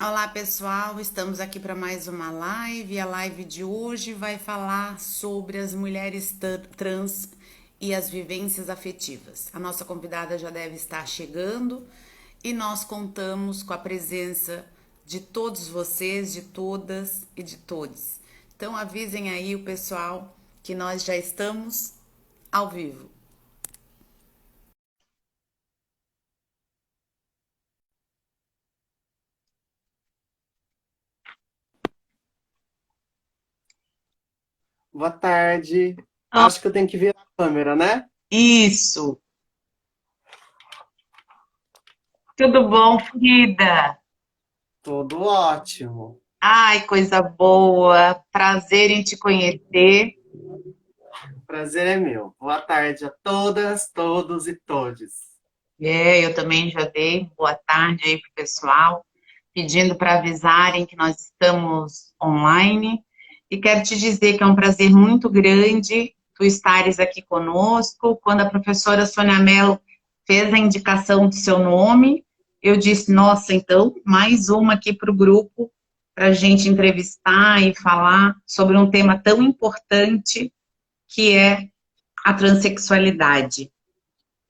Olá pessoal, estamos aqui para mais uma live. E a live de hoje vai falar sobre as mulheres trans e as vivências afetivas. A nossa convidada já deve estar chegando e nós contamos com a presença de todos vocês, de todas e de todos. Então avisem aí o pessoal que nós já estamos ao vivo. Boa tarde. Oh, Acho que eu tenho que ver a câmera, né? isso. Tudo bom, Frida? Tudo ótimo. Ai, coisa boa. Prazer em te conhecer. Prazer é meu. Boa tarde a todas, todos e todes. Eu também já dei boa tarde aí pro pessoal, pedindo para avisarem que nós estamos online. E quero te dizer que é um prazer muito grande tu estares aqui conosco. Quando a professora Sônia Mello fez a indicação do seu nome, eu disse, nossa, então, mais uma aqui para o grupo, para a gente entrevistar e falar sobre um tema tão importante que é a transexualidade.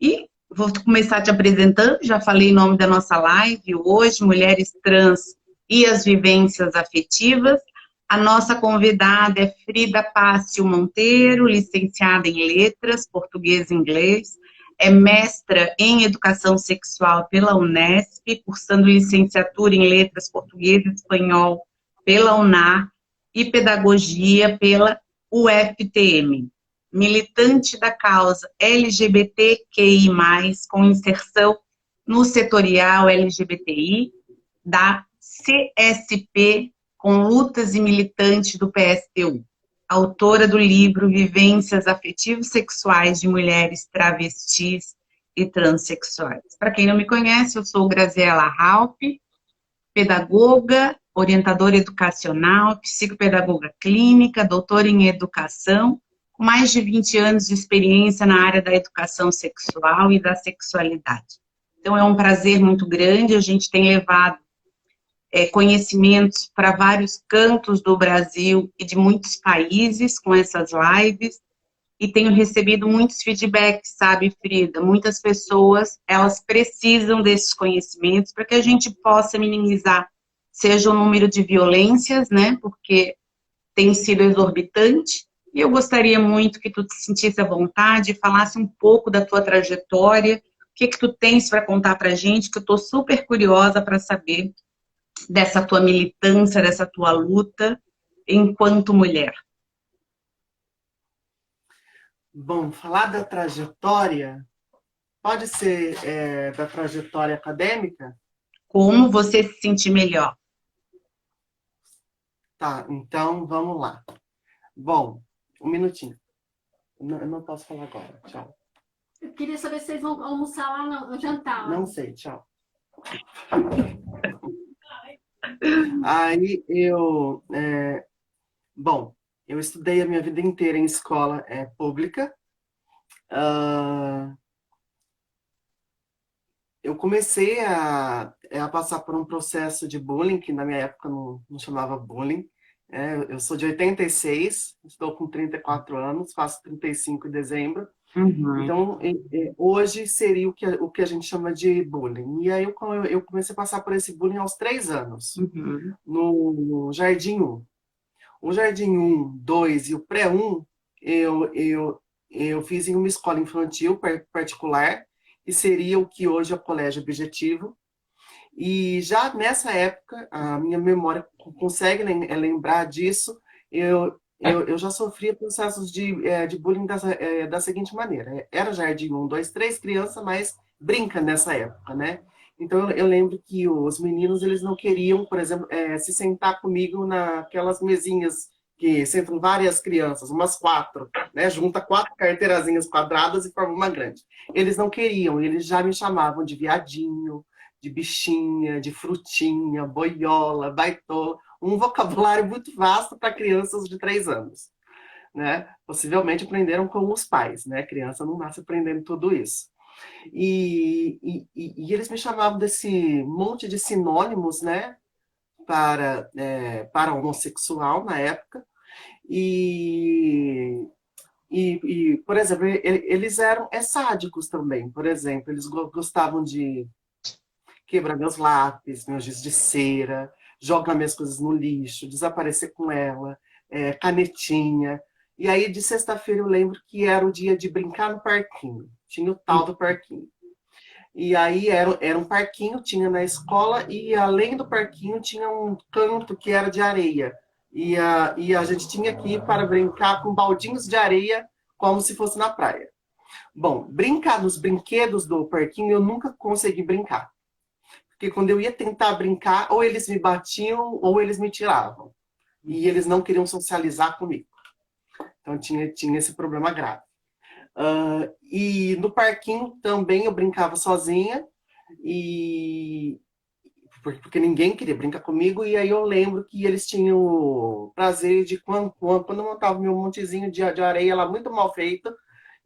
E vou começar te apresentando, já falei o nome da nossa live hoje, Mulheres Trans e as Vivências Afetivas. A nossa convidada é Frida Pássio Monteiro, licenciada em Letras, Português e Inglês, é mestra em Educação Sexual pela Unesp, cursando licenciatura em Letras, Português e Espanhol pela UNAR e Pedagogia pela UFTM, militante da causa LGBTQI+, com inserção no setorial LGBTI da CSP, com lutas e militante do PSTU. Autora do livro Vivências Afetivos Sexuais de Mulheres Travestis e Transsexuais. Para quem não me conhece, eu sou Graziela Halpe, pedagoga, orientadora educacional, psicopedagoga clínica, doutora em educação, com mais de 20 anos de experiência na área da educação sexual e da sexualidade. Então, é um prazer muito grande, a gente tem levado conhecimentos para vários cantos do Brasil e de muitos países com essas lives, e tenho recebido muitos feedbacks, sabe, Frida? Muitas pessoas, elas precisam desses conhecimentos para que a gente possa minimizar, seja o número de violências, né, porque tem sido exorbitante, e eu gostaria muito que tu te sentisse à vontade, falasse um pouco da tua trajetória, o que tu tens para contar para a gente, que eu estou super curiosa para saber dessa tua militância, dessa tua luta enquanto mulher. Bom, falar da trajetória, pode ser da trajetória acadêmica? Como você se sentir melhor? Tá, então vamos lá. Bom, um minutinho. Eu não posso falar agora. Tchau. Eu queria saber se vocês vão almoçar lá no jantar. Não sei, tchau. Aí bom, eu estudei a minha vida inteira em escola pública. Ah, eu comecei a passar por um processo de bullying, que na minha época não chamava bullying. Eu sou de 86, estou com 34 anos, faço 35 em dezembro. Uhum, Então, hoje seria o que a gente chama de bullying. E aí eu comecei a passar por esse bullying aos 3 anos, uhum. no Jardim 1. O Jardim 1, 2 e o Pré-1, eu fiz em uma escola infantil particular, que seria o que hoje é o Colégio Objetivo. E já nessa época, a minha memória consegue lembrar disso, eu já sofria processos de bullying da seguinte maneira. Era jardim um, dois, três, criança, mas brinca nessa época, né? Então eu lembro que os meninos eles não queriam, por exemplo, se sentar comigo naquelas mesinhas que sentam várias crianças, umas quatro, né? Junta quatro carteirazinhas quadradas e forma uma grande. Eles não queriam, eles já me chamavam de viadinho, de bichinha, de frutinha, boiola, baitola, um vocabulário muito vasto para crianças de 3 anos, né? Possivelmente aprenderam com os pais, né? A criança não nasce aprendendo tudo isso. E eles me chamavam desse monte de sinônimos, né? para homossexual na época, por exemplo, eles eram sádicos também. Por exemplo, eles gostavam de quebrar meus lápis, meus giz de cera, jogar minhas coisas no lixo, desaparecer com ela, canetinha. E aí, de sexta-feira, eu lembro que era o dia de brincar no parquinho. Tinha o tal do parquinho. E aí era um parquinho, tinha na escola, e além do parquinho tinha um canto que era de areia. E a gente tinha que ir para brincar com baldinhos de areia, como se fosse na praia. Bom, brincar nos brinquedos do parquinho eu nunca consegui brincar. Porque quando eu ia tentar brincar, ou eles me batiam, ou eles me tiravam. E eles não queriam socializar comigo. Então tinha esse problema grave. E no parquinho também eu brincava sozinha, porque ninguém queria brincar comigo, e aí eu lembro que eles tinham o prazer de, quando eu montava meu montezinho de areia lá muito mal feito,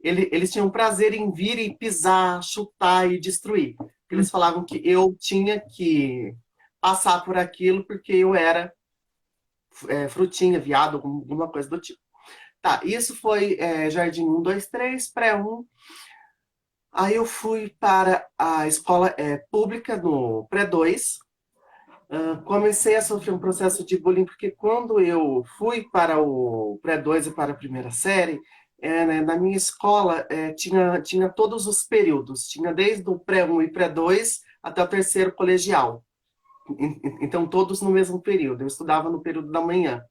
eles tinham prazer em vir e pisar, chutar e destruir. Eles falavam que eu tinha que passar por aquilo porque eu era frutinha, viado, alguma coisa do tipo. Tá, isso foi Jardim 1, 2, 3, pré-1. Aí eu fui para a escola pública no pré-2. Comecei a sofrer um processo de bullying, porque quando eu fui para o pré-2 e para a primeira série, né, na minha escola tinha todos os períodos. Tinha desde o pré-1 e pré-2 até o terceiro colegial. Então, todos no mesmo período. Eu estudava no período da manhã.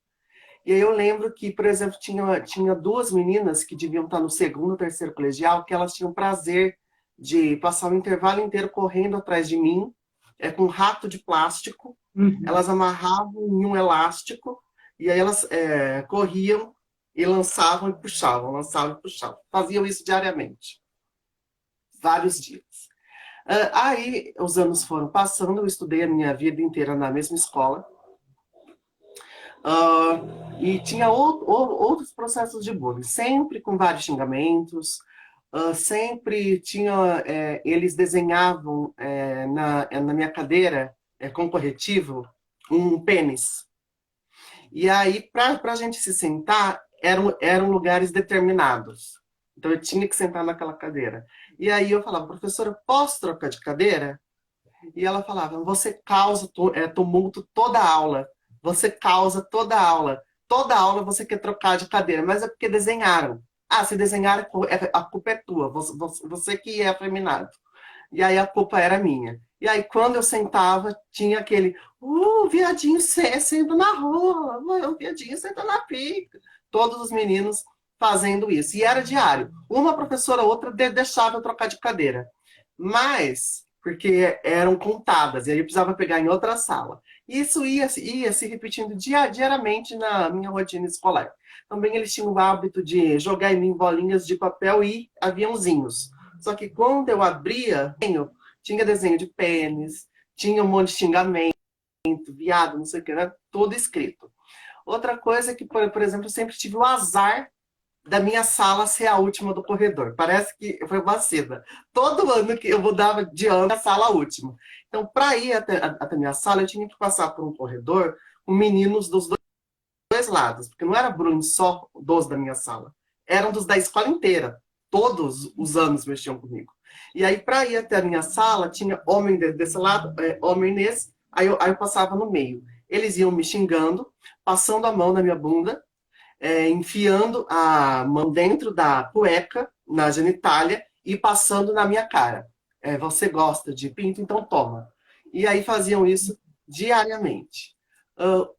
E aí eu lembro que, por exemplo, tinha duas meninas que deviam estar no segundo ou terceiro colegial, que elas tinham prazer de passar o intervalo inteiro correndo atrás de mim, com um rato de plástico. Elas amarravam em um elástico, e aí elas corriam e lançavam e puxavam, lançavam e puxavam. Faziam isso diariamente, vários dias. Aí os anos foram passando, eu estudei a minha vida inteira na mesma escola, e tinha outros processos de bullying, sempre com vários xingamentos, sempre tinha, eles desenhavam na minha cadeira, com corretivo, um pênis. E aí, para a gente se sentar, eram lugares determinados. Então, eu tinha que sentar naquela cadeira. E aí eu falava, professora, posso trocar de cadeira? E ela falava, você causa tumulto toda a aula. Você causa toda a aula. Toda aula você quer trocar de cadeira, mas é porque desenharam. Ah, se desenharam, a culpa é tua. Você que é afeminado. E aí a culpa era minha. E aí quando eu sentava, tinha aquele, viadinho sendo na rua, o viadinho senta na pica. Todos os meninos fazendo isso. E era diário. Uma professora ou outra deixava eu trocar de cadeira. Mas, porque eram contadas, e aí eu precisava pegar em outra sala. Isso ia se repetindo diariamente na minha rotina escolar. Também eles tinham o hábito de jogar em mim bolinhas de papel e aviãozinhos. Só que quando eu abria, tinha desenho de pênis, tinha um monte de xingamento, viado, não sei o que, né? Tudo escrito. Outra coisa é que, por exemplo, eu sempre tive o azar da minha sala ser a última do corredor. Parece que foi uma seda. Todo ano que eu mudava de ano, a sala última. Então, para ir até a minha sala, eu tinha que passar por um corredor com meninos dos dois lados, porque não era Bruno só dos da minha sala, eram dos da escola inteira. Todos os anos mexiam comigo. E aí, para ir até a minha sala, tinha homem desse lado, homem nesse, aí eu passava no meio. Eles iam me xingando, passando a mão na minha bunda, enfiando a mão dentro da cueca, na genitália, e passando na minha cara. Você gosta de pinto? Então toma. E aí faziam isso diariamente.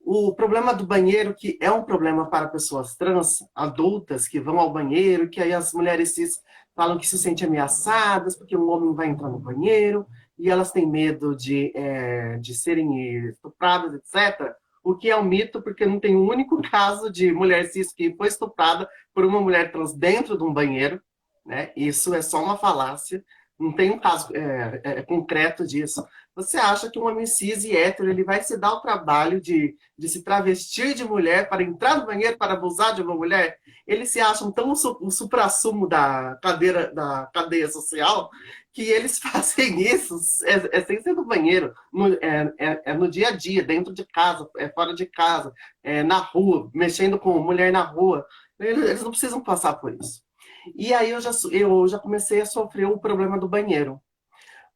O problema do banheiro, que é um problema para pessoas trans, adultas, que vão ao banheiro, que aí as mulheres cis falam que se sentem ameaçadas, porque um homem vai entrar no banheiro, e elas têm medo de serem estupradas, etc., o que é um mito, porque não tem um único caso de mulher cis que foi estuprada por uma mulher trans dentro de um banheiro, né? Isso é só uma falácia, não tem um caso concreto disso. Você acha que um homem cis e hétero ele vai se dar o trabalho de se travestir de mulher para entrar no banheiro para abusar de uma mulher? Eles se acham tão o suprassumo da cadeia social que eles fazem isso sem ser no banheiro, no dia a dia, dentro de casa, fora de casa, na rua, mexendo com mulher na rua. Eles não precisam passar por isso. E aí eu já comecei a sofrer o problema do banheiro,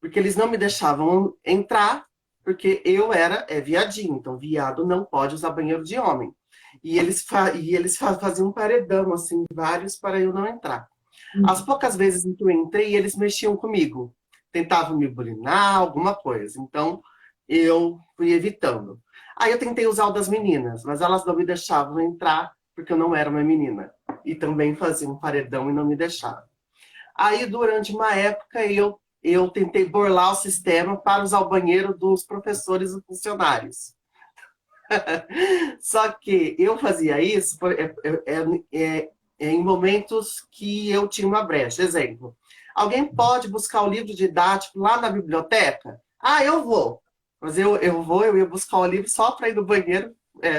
porque eles não me deixavam entrar, porque eu era viadinho, então viado não pode usar banheiro de homem. E eles faziam um paredão, assim, vários para eu não entrar. As poucas vezes em que eu entrei, eles mexiam comigo. Tentavam me bulinar, alguma coisa. Então, eu fui evitando. Aí eu tentei usar o das meninas, mas elas não me deixavam entrar, porque eu não era uma menina. E também faziam um paredão e não me deixavam. Aí, durante uma época, eu tentei burlar o sistema para usar o banheiro dos professores e funcionários. Só que eu fazia isso em momentos que eu tinha uma brecha. Exemplo, alguém pode buscar o livro didático lá na biblioteca? Ah, eu vou. Mas eu ia buscar o livro só para ir no banheiro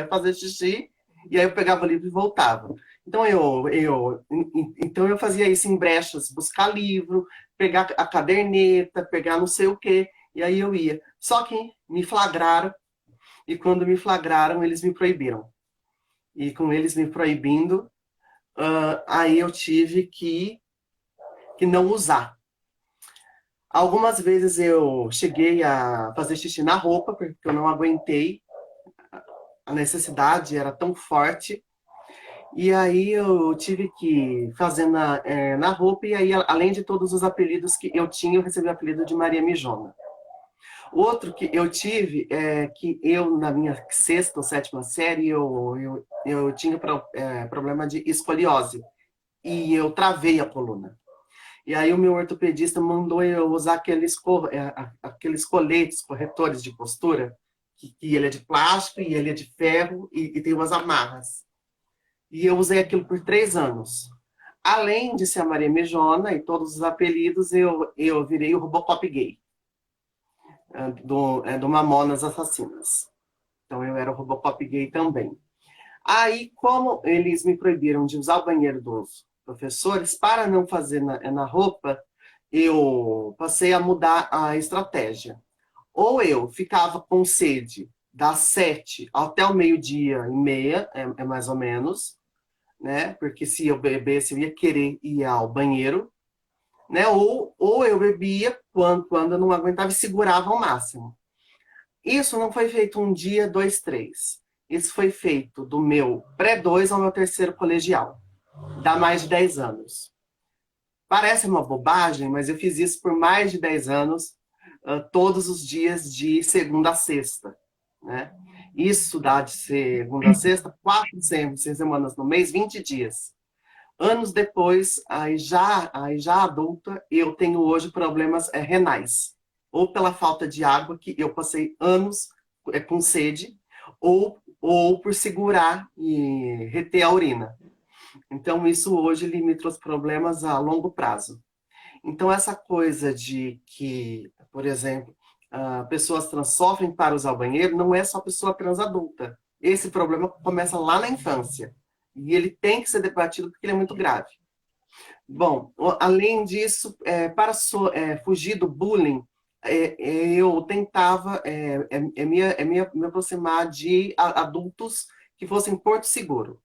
fazer xixi, e aí eu pegava o livro e voltava. Então eu fazia isso em brechas, buscar livro, pegar a caderneta, pegar não sei o quê, e aí eu ia. Só que me flagraram, e quando me flagraram, eles me proibiram. E com eles me proibindo, aí eu tive que não usar. Algumas vezes eu cheguei a fazer xixi na roupa, porque eu não aguentei. A necessidade era tão forte. E aí eu tive que fazer na roupa, e aí, além de todos os apelidos que eu tinha, eu recebi o apelido de Maria Mijona. Outro que eu tive é que eu, na minha sexta ou sétima série, eu tinha problema de escoliose. E eu travei a coluna. E aí o meu ortopedista mandou eu usar aqueles coletes corretores de postura, que ele é de plástico e ele é de ferro e tem umas amarras. E eu usei aquilo por 3 anos. Além de ser a Maria Mijona e todos os apelidos, eu virei o Robocop gay. Do Mamonas Assassinas. Então eu era o Robocop gay também. Aí, como eles me proibiram de usar o banheiro dos professores, para não fazer na roupa, eu passei a mudar a estratégia. Ou eu ficava com sede das 7 até o 12:30, mais ou menos, né? Porque se eu bebesse, eu ia querer ir ao banheiro, né? Ou eu bebia quando eu não aguentava e segurava ao máximo. Isso não foi feito um dia, 2, 3. Isso foi feito do meu pré-2 ao meu terceiro colegial. Dá mais de 10 anos. Parece uma bobagem, mas eu fiz isso por mais de 10 anos, todos os dias de segunda a sexta, né? Isso dá de segunda a sexta, 4 semanas no mês, 20 dias. Anos depois, aí já adulta, eu tenho hoje problemas renais. Ou pela falta de água, que eu passei anos com sede, ou por segurar e reter a urina. Então, isso hoje me trouxe problemas a longo prazo. Então, essa coisa de que, por exemplo, pessoas trans sofrem para usar o banheiro, não é só pessoa trans adulta. Esse problema começa lá na infância. E ele tem que ser debatido porque ele é muito grave. Bom, além disso, para fugir do bullying, eu tentava me aproximar de adultos que fossem porto seguro.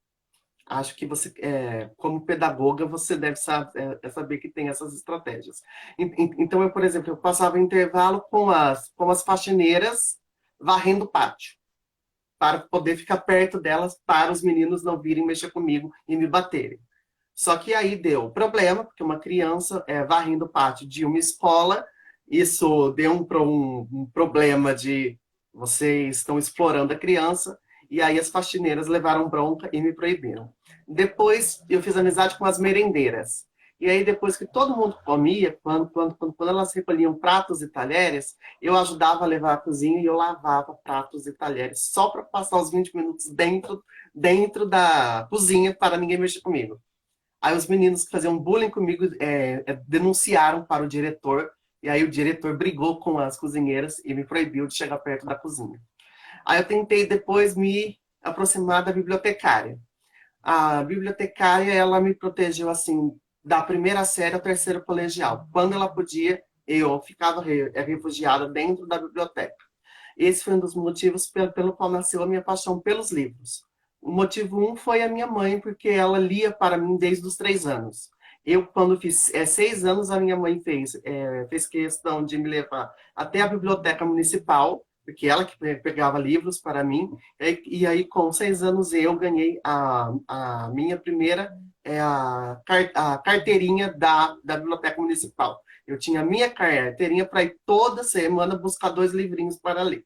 Acho que você, como pedagoga, você deve saber que tem essas estratégias. Então, por exemplo, eu passava intervalo com as faxineiras varrendo o pátio, para poder ficar perto delas, para os meninos não virem mexer comigo e me baterem. Só que aí deu problema, porque uma criança varrendo o pátio de uma escola, isso deu um problema de vocês estão explorando a criança, e aí as faxineiras levaram bronca e me proibiram. Depois eu fiz amizade com as merendeiras. E aí depois que todo mundo comia, quando elas recolhiam pratos e talheres, eu ajudava a levar a cozinha e eu lavava pratos e talheres, só para passar os 20 minutos dentro da cozinha para ninguém mexer comigo. Aí os meninos que faziam bullying comigo denunciaram para o diretor, e aí o diretor brigou com as cozinheiras e me proibiu de chegar perto da cozinha. Aí eu tentei depois me aproximar da bibliotecária. A bibliotecária, ela me protegeu assim, da primeira série ao terceiro colegial. Quando ela podia, eu ficava refugiada dentro da biblioteca. Esse foi um dos motivos pelo qual nasceu a minha paixão pelos livros. O motivo um foi a minha mãe, porque ela lia para mim desde os 3 anos. Eu, quando fiz 6 anos, a minha mãe fez questão de me levar até a biblioteca municipal, porque ela que pegava livros para mim, e aí com 6 anos eu ganhei a minha primeira a carteirinha da biblioteca municipal. Eu tinha a minha carteirinha para ir toda semana buscar 2 livrinhos para ler.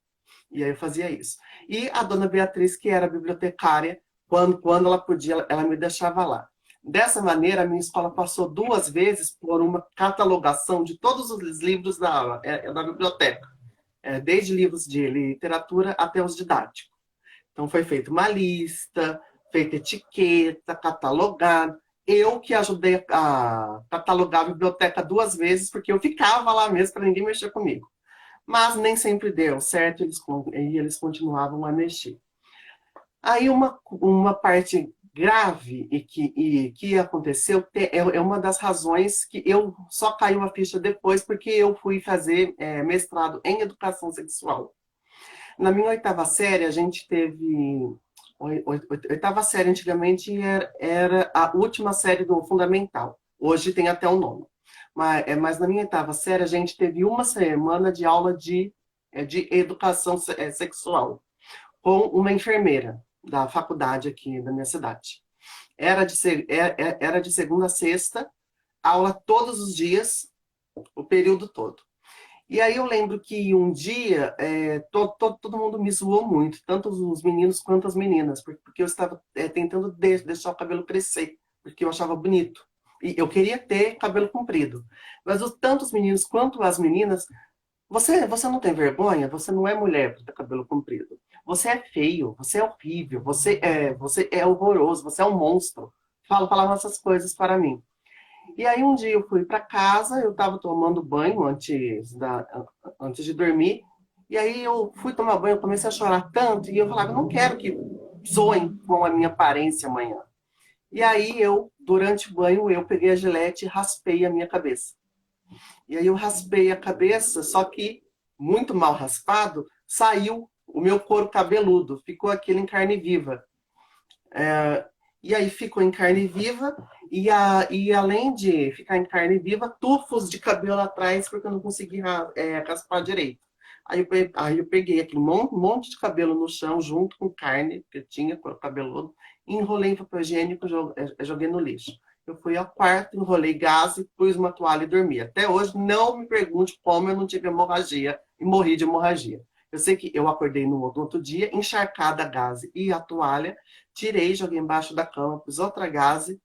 E aí eu fazia isso. E a dona Beatriz, que era bibliotecária, quando ela podia, ela me deixava lá. Dessa maneira, a minha escola passou 2 vezes por uma catalogação de todos os livros da biblioteca, desde livros de literatura até os didáticos. Então foi feita uma lista, feita etiqueta, catalogado. Eu que ajudei a catalogar a biblioteca 2 vezes, porque eu ficava lá mesmo para ninguém mexer comigo. Mas nem sempre deu certo, eles continuavam a mexer. Aí uma parte grave que aconteceu é uma das razões que eu só caiu a ficha depois, porque eu fui fazer mestrado em educação sexual. Na minha 8ª série, a gente teve... 8ª série, antigamente, era a última série do fundamental. Hoje tem até o nome. Mas na minha 8ª série, a gente teve uma semana de aula de educação sexual com uma enfermeira da faculdade aqui da minha cidade. Era de segunda a sexta, aula todos os dias, o período todo. E aí eu lembro que um dia todo mundo me zoou muito, tanto os meninos quanto as meninas, porque eu estava tentando deixar o cabelo crescer, porque eu achava bonito. E eu queria ter cabelo comprido. Mas tanto os meninos quanto as meninas, você não tem vergonha? Você não é mulher para ter cabelo comprido. Você é feio, você é horrível, você é horroroso, você é um monstro. Falavam essas coisas para mim. E aí um dia eu fui para casa, eu estava tomando banho antes de dormir, e aí eu fui tomar banho, eu comecei a chorar tanto, e eu falava, não quero que zoem com a minha aparência amanhã. E aí durante o banho, eu peguei a gilete e raspei a minha cabeça. E aí eu raspei a cabeça, só que muito mal raspado, saiu o meu couro cabeludo, ficou aquilo em carne viva. E aí ficou em carne viva, e além de ficar em carne viva, tufos de cabelo atrás, porque eu não conseguia raspar direito. Aí eu peguei aquele monte de cabelo no chão, junto com carne, que tinha couro cabeludo, enrolei em papel higiênico e joguei no lixo. Eu fui ao quarto, enrolei gaze, pus uma toalha e dormi. Até hoje, não me pergunte como eu não tive hemorragia e morri de hemorragia. Eu sei que eu acordei no outro dia, encharcada a gaze e a toalha, tirei, joguei embaixo da cama, pus outra gaze,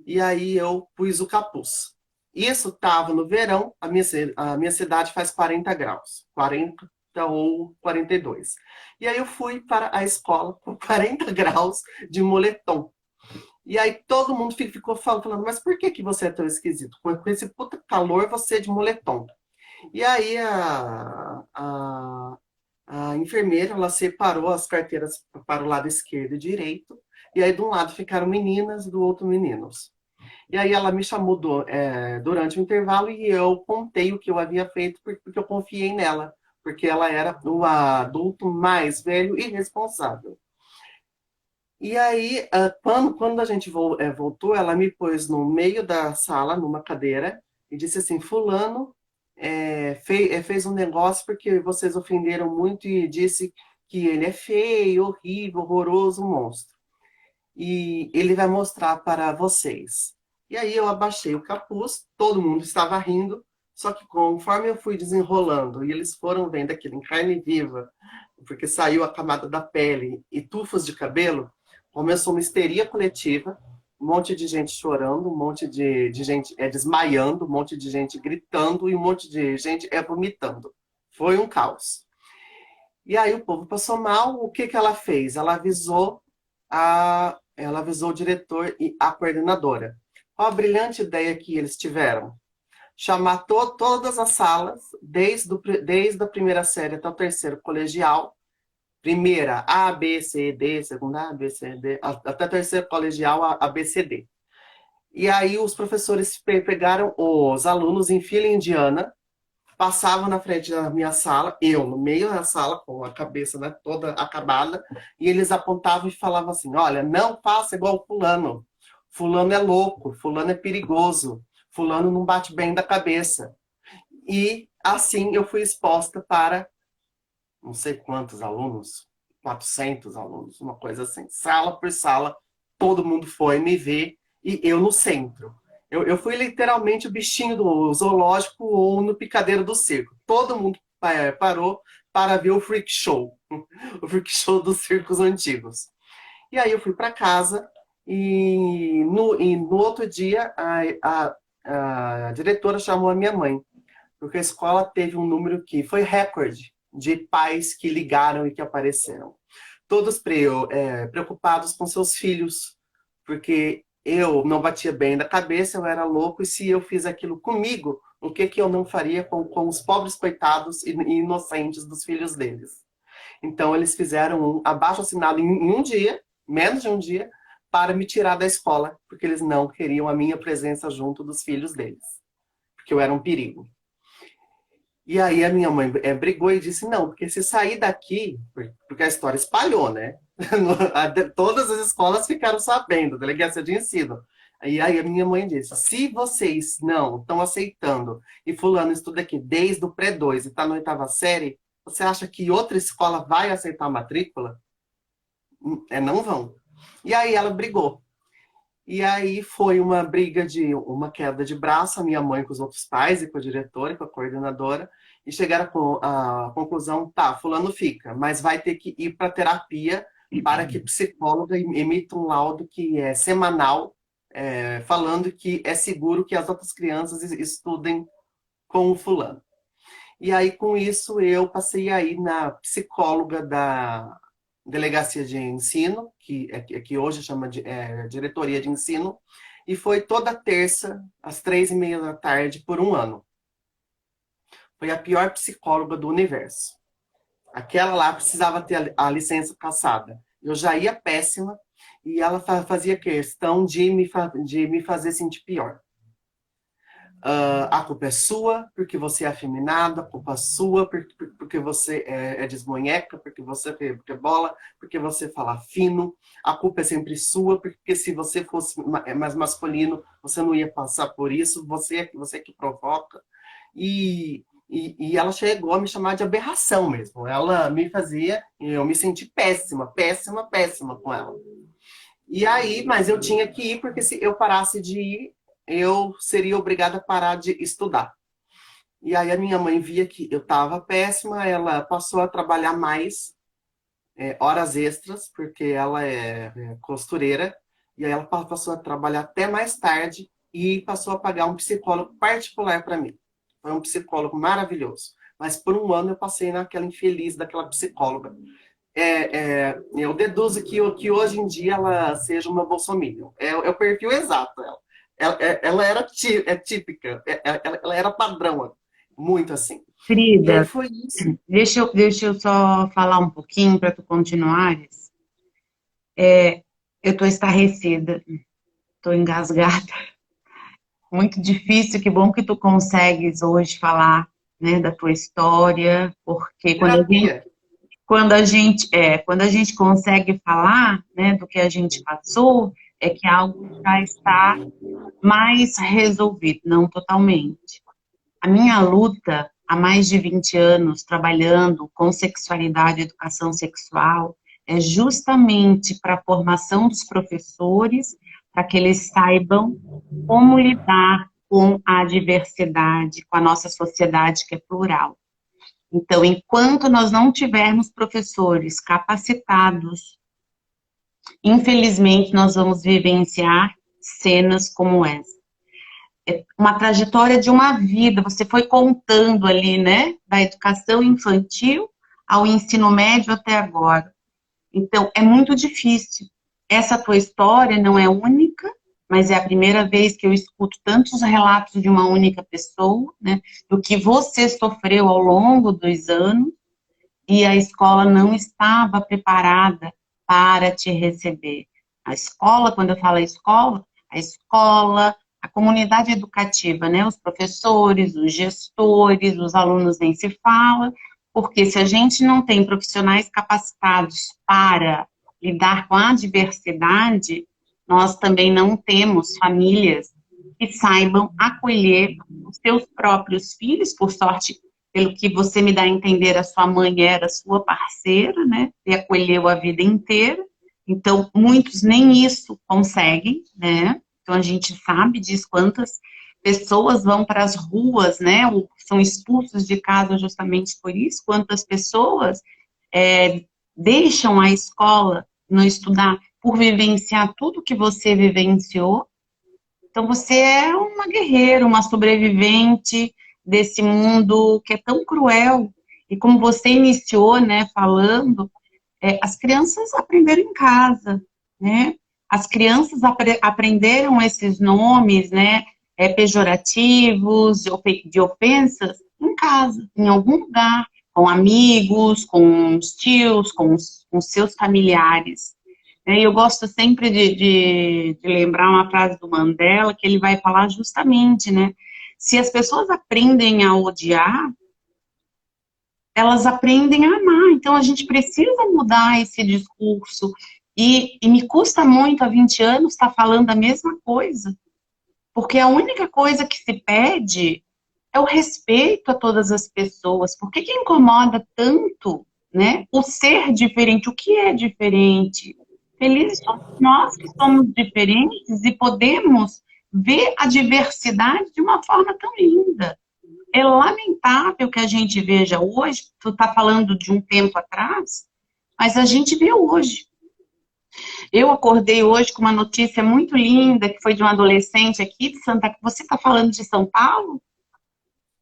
e aí eu pus o capuz. Isso estava no verão, a minha cidade faz 40 graus, 40 ou 42. E aí eu fui para a escola com 40 graus de moletom. E aí todo mundo ficou falando, mas por que você é tão esquisito? Com esse puta calor, você é de moletom. E aí a enfermeira, ela separou as carteiras para o lado esquerdo e direito, e aí de um lado ficaram meninas, do outro meninos. E aí ela me chamou durante o intervalo e eu contei o que eu havia feito, porque eu confiei nela, porque ela era o adulto mais velho e responsável. E aí, quando a gente voltou, ela me pôs no meio da sala, numa cadeira, e disse assim, fulano fez um negócio porque vocês ofenderam muito e disse que ele é feio, horrível, horroroso, um monstro. E ele vai mostrar para vocês. E aí eu abaixei o capuz, todo mundo estava rindo, só que conforme eu fui desenrolando e eles foram vendo aquilo em carne viva, porque saiu a camada da pele e tufos de cabelo, começou uma histeria coletiva, um monte de gente chorando, um monte de gente desmaiando, um monte de gente gritando e um monte de gente vomitando. Foi um caos. E aí o povo passou mal, o que ela fez? Ela avisou o diretor e a coordenadora. Qual a brilhante ideia que eles tiveram? Chamar todas as salas, desde a primeira série até o terceiro colegial, primeira A, B, C, D, segunda A, B, C, D, até terceiro colegial A, B, C, D. E aí os professores pegaram os alunos em fila indiana, passavam na frente da minha sala, eu no meio da sala, com a cabeça, né, toda acabada, e eles apontavam e falavam assim: olha, não faça igual fulano. Fulano é louco, fulano é perigoso, fulano não bate bem da cabeça. E assim eu fui exposta para não sei quantos alunos, 400 alunos, uma coisa assim, sala por sala, todo mundo foi me ver e eu no centro. Eu fui literalmente o bichinho do zoológico ou no picadeiro do circo. Todo mundo parou para ver o freak show, o freak show dos circos antigos. E aí eu fui para casa e no outro dia a diretora chamou a minha mãe, porque a escola teve um número que foi recorde de pais que ligaram e que apareceram. Todos preocupados com seus filhos, porque eu não batia bem da cabeça, eu era louco, e se eu fiz aquilo comigo, o que que eu não faria com os pobres coitados e inocentes dos filhos deles? Então eles fizeram um abaixo-assinado em um dia, menos de um dia, para me tirar da escola, porque eles não queriam a minha presença junto dos filhos deles, porque eu era um perigo. E aí a minha mãe brigou e disse: não, porque se sair daqui, porque a história espalhou, né? Todas as escolas ficaram sabendo, delegacia de ensino. E aí a minha mãe disse: se vocês não estão aceitando, e fulano estuda aqui desde o pré-2 e está na oitava série, você acha que outra escola vai aceitar a matrícula? Não vão. E aí ela brigou. E aí foi uma briga de uma queda de braço, a minha mãe com os outros pais, e com a diretora, e com a coordenadora, e chegaram à conclusão: tá, fulano fica, mas vai ter que ir para terapia para que a psicóloga emita um laudo que é semanal, falando que é seguro que as outras crianças estudem com o fulano. E aí, com isso, eu passei aí na psicóloga da delegacia de ensino, que hoje chama de diretoria de ensino, e foi toda terça, às 3:30 da tarde, por um ano. Foi a pior psicóloga do universo. Aquela lá precisava ter a licença cassada. Eu já ia péssima, e ela fazia questão de me fazer sentir pior. A culpa é sua, porque você é afeminado, a culpa é sua, porque você é desmonheca, porque você bola, porque você fala fino, a culpa é sempre sua, porque se você fosse mais masculino, você não ia passar por isso, você que provoca. E ela chegou a me chamar de aberração mesmo. Ela me fazia, eu me senti péssima, péssima, péssima com ela. E aí, mas eu tinha que ir, porque se eu parasse de ir, eu seria obrigada a parar de estudar. E aí a minha mãe via que eu estava péssima, ela passou a trabalhar mais horas extras, porque ela é costureira, e aí ela passou a trabalhar até mais tarde e passou a pagar um psicólogo particular para mim. Foi um psicólogo maravilhoso. Mas por um ano eu passei naquela infeliz daquela psicóloga. Eu deduzo que hoje em dia ela seja uma bolsominion. É o perfil exato dela. Ela era típica, ela era padrão, muito assim. E aí Frida, foi isso. deixa eu só falar um pouquinho para tu continuares. Eu estou estarrecida, estou engasgada. Muito difícil, que bom que tu consegues hoje falar, né, da tua história, porque Terapia. quando a gente consegue falar, né, do que a gente passou, é que algo já está mais resolvido, não totalmente. A minha luta há mais de 20 anos trabalhando com sexualidade e educação sexual é justamente para a formação dos professores, para que eles saibam como lidar com a diversidade, com a nossa sociedade que é plural. Então, enquanto nós não tivermos professores capacitados, infelizmente nós vamos vivenciar cenas como essa. É uma trajetória de uma vida, você foi contando ali, né, da educação infantil ao ensino médio até agora. Então, é muito difícil. Essa tua história não é única, mas é a primeira vez que eu escuto tantos relatos de uma única pessoa, né, do que você sofreu ao longo dos anos, e a escola não estava preparada para te receber. A escola, quando eu falo a escola a comunidade educativa, né? Os professores, os gestores, os alunos nem se fala, porque se a gente não tem profissionais capacitados para lidar com a diversidade, nós também não temos famílias que saibam acolher os seus próprios filhos. Por sorte, pelo que você me dá a entender, a sua mãe era sua parceira, né? E acolheu a vida inteira. Então, muitos nem isso conseguem, né? Então, a gente sabe disso, quantas pessoas vão para as ruas, né? Ou são expulsos de casa justamente por isso, quantas pessoas deixam a escola não estudar por vivenciar tudo que você vivenciou. Então, você é uma guerreira, uma sobrevivente desse mundo que é tão cruel. E como você iniciou, né, falando, as crianças aprenderam em casa, né? As crianças aprenderam esses nomes, né, pejorativos, de ofensas, em casa, em algum lugar, com amigos, com os tios, com seus familiares. E eu gosto sempre de lembrar uma frase do Mandela, que ele vai falar justamente, né? Se as pessoas aprendem a odiar, elas aprendem a amar. Então, a gente precisa mudar esse discurso. E me custa muito, há 20 anos, estar falando a mesma coisa. Porque a única coisa que se pede é o respeito a todas as pessoas. Por que incomoda tanto, né, o ser diferente? O que é diferente? Felizes somos nós que somos diferentes e podemos ver a diversidade de uma forma tão linda. É lamentável que a gente veja hoje, tu está falando de um tempo atrás, mas a gente vê hoje. Eu acordei hoje com uma notícia muito linda, que foi de um adolescente aqui de Santa... Você está falando de São Paulo?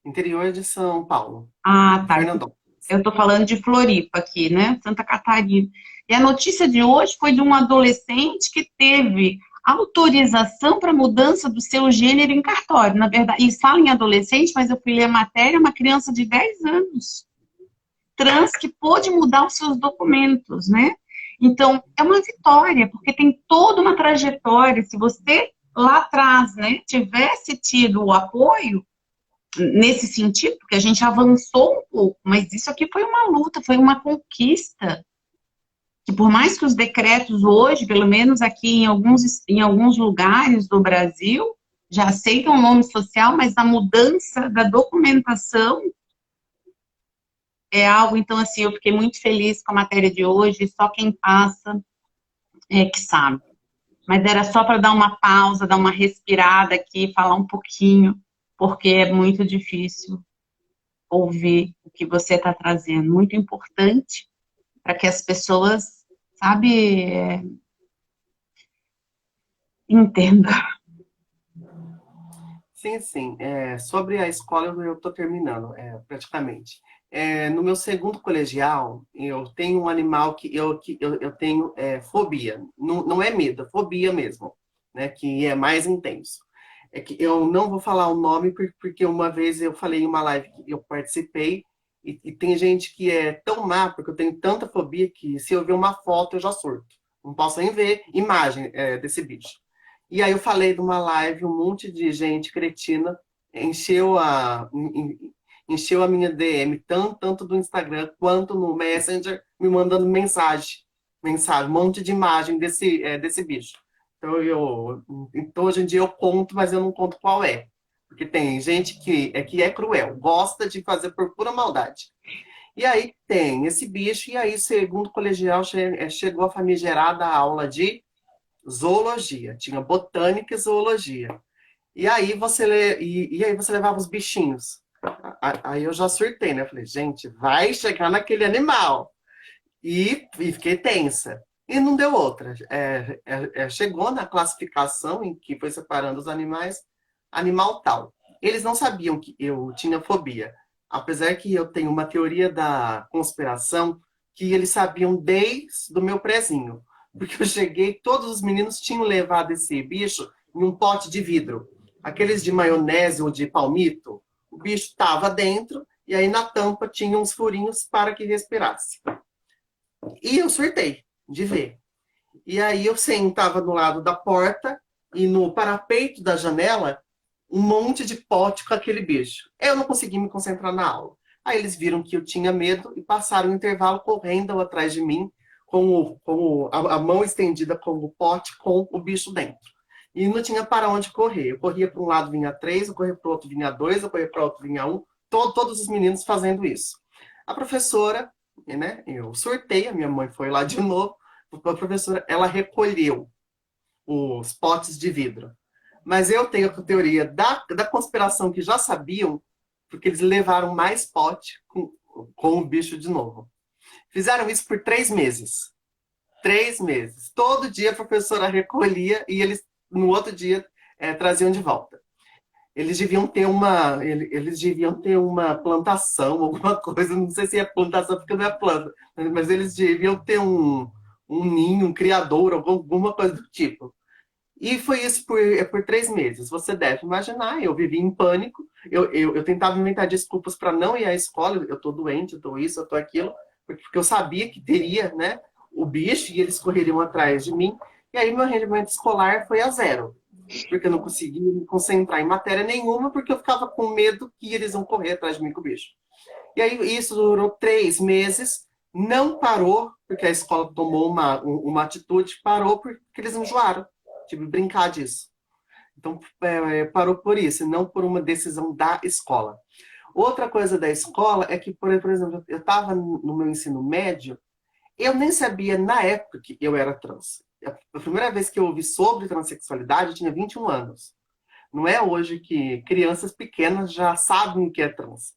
Interior de São Paulo. Ah, tá. Fernandão. Eu estou falando de Floripa aqui, né? Santa Catarina. E a notícia de hoje foi de um adolescente que teve autorização para mudança do seu gênero em cartório. Na verdade, e fala em adolescente, mas eu fui ler a matéria, uma criança de 10 anos, trans, que pôde mudar os seus documentos, né? Então, é uma vitória, porque tem toda uma trajetória. Se você lá atrás, né, tivesse tido o apoio, nesse sentido, porque a gente avançou um pouco, mas isso aqui foi uma luta, foi uma conquista, que por mais que os decretos hoje, pelo menos aqui em alguns lugares do Brasil, já aceitam o nome social, mas a mudança da documentação é algo, então assim, eu fiquei muito feliz com a matéria de hoje, só quem passa é que sabe. Mas era só para dar uma pausa, dar uma respirada aqui, falar um pouquinho, porque é muito difícil ouvir o que você está trazendo. Muito importante para que as pessoas, sabe, entendam. Sim, sim. Sobre a escola, eu estou terminando, praticamente. No meu segundo colegial, eu tenho um animal que eu tenho fobia. Não, não é medo, é fobia mesmo, né, que é mais intenso. É que eu não vou falar o nome, porque uma vez eu falei em uma live que eu participei, e tem gente que é tão má, porque eu tenho tanta fobia, que se eu ver uma foto eu já surto. Não posso nem ver imagem desse bicho. E aí eu falei de uma live, um monte de gente cretina encheu a minha DM, tanto do Instagram quanto no Messenger, me mandando mensagem, um monte de imagem desse bicho. Então, hoje em dia eu conto, mas eu não conto qual é. Porque tem gente que é cruel, gosta de fazer por pura maldade. E aí tem esse bicho, e aí, segundo colegial, chegou a famigerada aula de zoologia. Tinha botânica e zoologia. E aí você levava os bichinhos. Aí eu já surtei, né? Falei, gente, vai chegar naquele animal. E fiquei tensa. E não deu outra. Chegou na classificação em que foi separando os animais, animal tal. Eles não sabiam que eu tinha fobia. Apesar que eu tenho uma teoria da conspiração que eles sabiam desde o meu prezinho. Porque eu cheguei, todos os meninos tinham levado esse bicho em um pote de vidro. Aqueles de maionese ou de palmito. O bicho estava dentro e aí na tampa tinha uns furinhos para que respirasse. E eu surtei de ver. E aí eu sentava do lado da porta e no parapeito da janela um monte de pote com aquele bicho. Eu não consegui me concentrar na aula. Aí eles viram que eu tinha medo e passaram o intervalo correndo atrás de mim, a mão estendida com o pote com o bicho dentro. E não tinha para onde correr. Eu corria para um lado, vinha 3, eu corria para o outro, vinha 2, eu corria para o outro, vinha 1. Todos os meninos fazendo isso. A professora, né, eu surtei, a minha mãe foi lá de novo, a professora, ela recolheu os potes de vidro. Mas eu tenho a teoria da conspiração que já sabiam, porque eles levaram mais pote com o bicho de novo. Fizeram isso por 3 meses. 3 meses. Todo dia a professora recolhia e eles, no outro dia, traziam de volta. Eles deviam ter uma plantação, alguma coisa, não sei se é plantação porque não é planta, mas eles deviam ter um ninho, um criador, alguma coisa do tipo. E foi isso por 3 meses. Você deve imaginar, eu vivi em pânico, eu tentava inventar desculpas para não ir à escola, eu tô doente, eu tô isso, eu tô aquilo, porque eu sabia que teria, né, o bicho e eles correriam atrás de mim. E aí meu rendimento escolar foi a 0, porque eu não conseguia me concentrar em matéria nenhuma, porque eu ficava com medo que eles iam correr atrás de mim com o bicho. E aí isso durou 3 meses, não parou, porque a escola tomou uma atitude, parou porque eles enjoaram de brincar disso. Então, parou por isso, não por uma decisão da escola. Outra coisa da escola é que, por exemplo, eu estava no meu ensino médio, eu nem sabia na época que eu era trans. A primeira vez que eu ouvi sobre transexualidade, eu tinha 21 anos. Não é hoje que crianças pequenas já sabem o que é trans.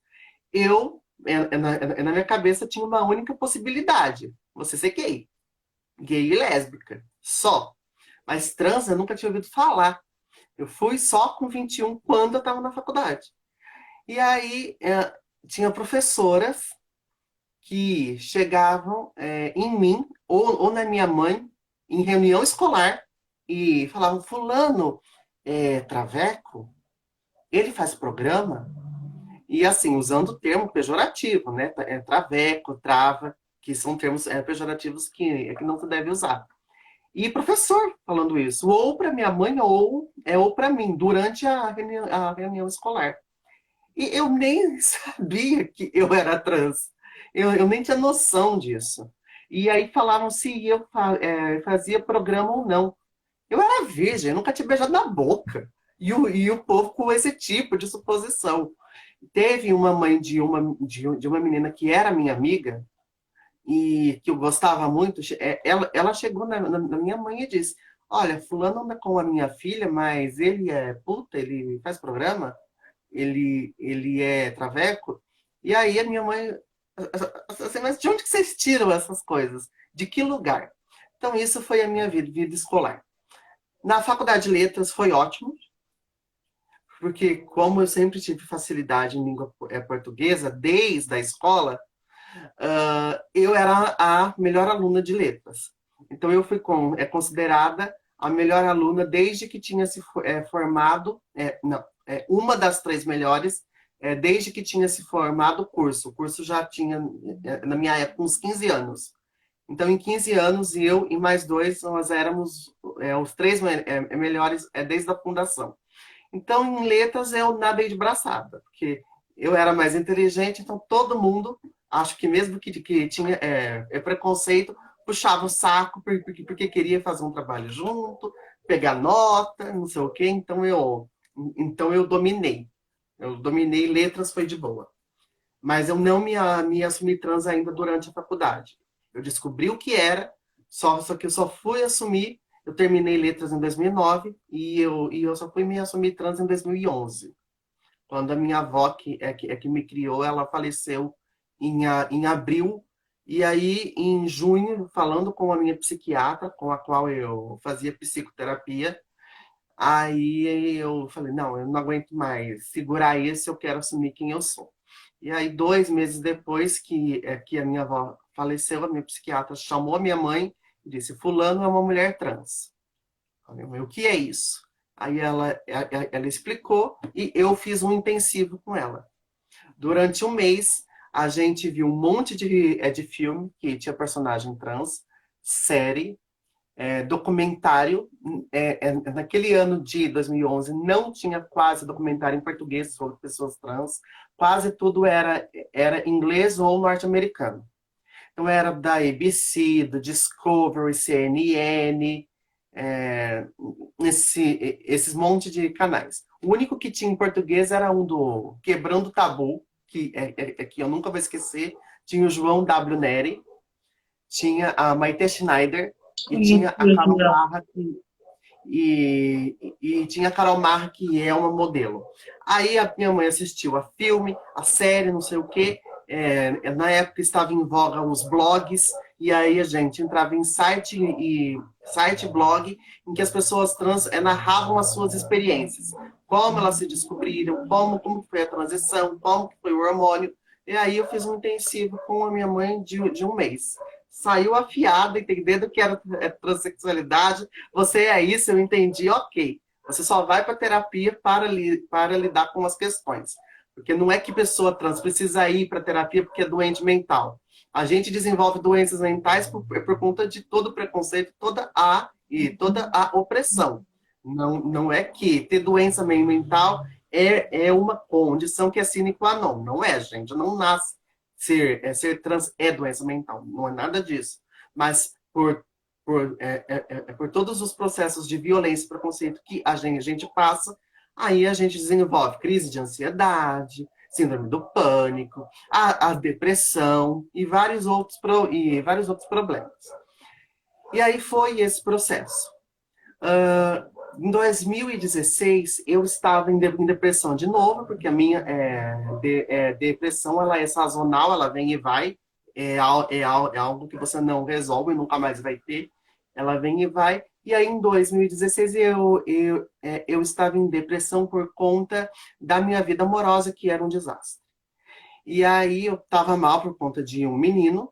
Na minha cabeça, tinha uma única possibilidade: você ser gay. Gay e lésbica. Só. Mas trans eu nunca tinha ouvido falar. Eu fui só com 21 quando eu estava na faculdade. E aí tinha professoras que chegavam em mim ou na minha mãe em reunião escolar e falavam: fulano traveco, ele faz programa? E assim, usando o termo pejorativo, né? Traveco, trava, que são termos pejorativos que não se deve usar. E professor falando isso, ou para minha mãe ou para mim, durante a reunião escolar. E eu nem sabia que eu era trans. Eu nem tinha noção disso. E aí falavam se eu fazia programa ou não. Eu era virgem, eu nunca tinha beijado na boca. E o povo com esse tipo de suposição. Teve uma mãe de uma menina que era minha amiga, e que eu gostava muito, ela chegou na minha mãe e disse: olha, fulano anda com a minha filha, mas ele é puta, ele faz programa, ele é traveco. E aí a minha mãe, assim, mas de onde que vocês tiram essas coisas? De que lugar? Então isso foi a minha vida escolar. Na faculdade de letras foi ótimo, porque como eu sempre tive facilidade em língua portuguesa, desde a escola, eu era a melhor aluna de letras. Então eu fui considerada a melhor aluna desde que tinha se formado, uma das 3 melhores, desde que tinha se formado o curso. O curso já tinha, na minha época, uns 15 anos. Então, em 15 anos, eu e mais 2, nós éramos os 3 melhores desde a fundação. Então, em letras, eu nadei de braçada, porque eu era mais inteligente, então todo mundo, acho que mesmo que tinha preconceito, puxava o saco porque queria fazer um trabalho junto, pegar nota, não sei o quê. Então eu dominei. Eu dominei letras, foi de boa. Mas eu não me assumi trans ainda durante a faculdade. Eu descobri o que era, só que eu só fui assumir. Eu terminei letras em 2009 e eu só fui me assumir trans em 2011. Quando a minha avó, que me criou, ela faleceu em abril. E aí, em junho, falando com a minha psiquiatra, com a qual eu fazia psicoterapia, aí eu falei: não, eu não aguento mais segurar isso, eu quero assumir quem eu sou. E aí, 2 meses depois que a minha avó faleceu, a minha psiquiatra chamou a minha mãe e disse: fulano é uma mulher trans. Eu falei: o que é isso? Aí ela explicou e eu fiz um intensivo com ela. Durante um mês, a gente viu um monte de filme que tinha personagem trans, série, documentário. Naquele ano de 2011, não tinha quase documentário em português sobre pessoas trans. Quase tudo era inglês ou norte-americano. Então, era da ABC, do Discovery, CNN, esses monte de canais. O único que tinha em português era um do Quebrando o Tabu, que eu nunca vou esquecer. Tinha o João W. Neri, tinha a Maite Schneider e tinha a Carol Marra, e tinha a Carol Marra, que é uma modelo. Aí a minha mãe assistiu a filme, a série, não sei o quê. Na época estava em voga os blogs, e aí a gente entrava em site, blog, em que as pessoas trans narravam as suas experiências, como elas se descobriram, como foi a transição, como foi o hormônio. E aí eu fiz um intensivo com a minha mãe de um mês. Saiu afiada, entendendo que era transexualidade. Você é isso, eu entendi, ok. Você só vai para terapia para lidar com as questões. Porque não é que pessoa trans precisa ir para terapia porque é doente mental. A gente desenvolve doenças mentais por conta de todo o preconceito, toda a opressão. Não é que ter doença mental é uma condição que é sine qua non. Não é, gente. Não nasce. Ser trans é doença mental. Não é nada disso. Mas por todos os processos de violência e preconceito que a gente passa, aí a gente desenvolve crise de ansiedade, síndrome do pânico, a depressão e vários outros problemas. E aí foi esse processo. Em 2016, eu estava em depressão de novo, porque a minha depressão ela é sazonal, ela vem e vai, é algo que você não resolve, nunca mais vai ter, ela vem e vai. E aí, em 2016, eu estava em depressão por conta da minha vida amorosa, que era um desastre. E aí, eu estava mal por conta de um menino,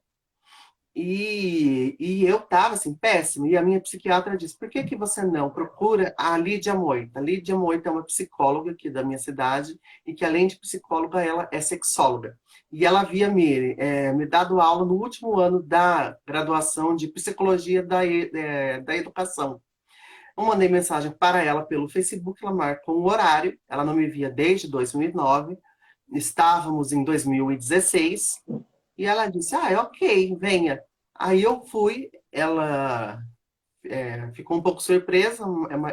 e eu estava assim, péssimo. E a minha psiquiatra disse, por que você não procura a Lídia Moita? A Lídia Moita é uma psicóloga aqui da minha cidade, e que além de psicóloga, ela é sexóloga. E ela havia me dado aula no último ano da graduação de Psicologia da Educação. Eu mandei mensagem para ela pelo Facebook, ela marcou um horário, ela não me via desde 2009, estávamos em 2016, e ela disse, ok, venha. Aí eu fui, ela ficou um pouco surpresa,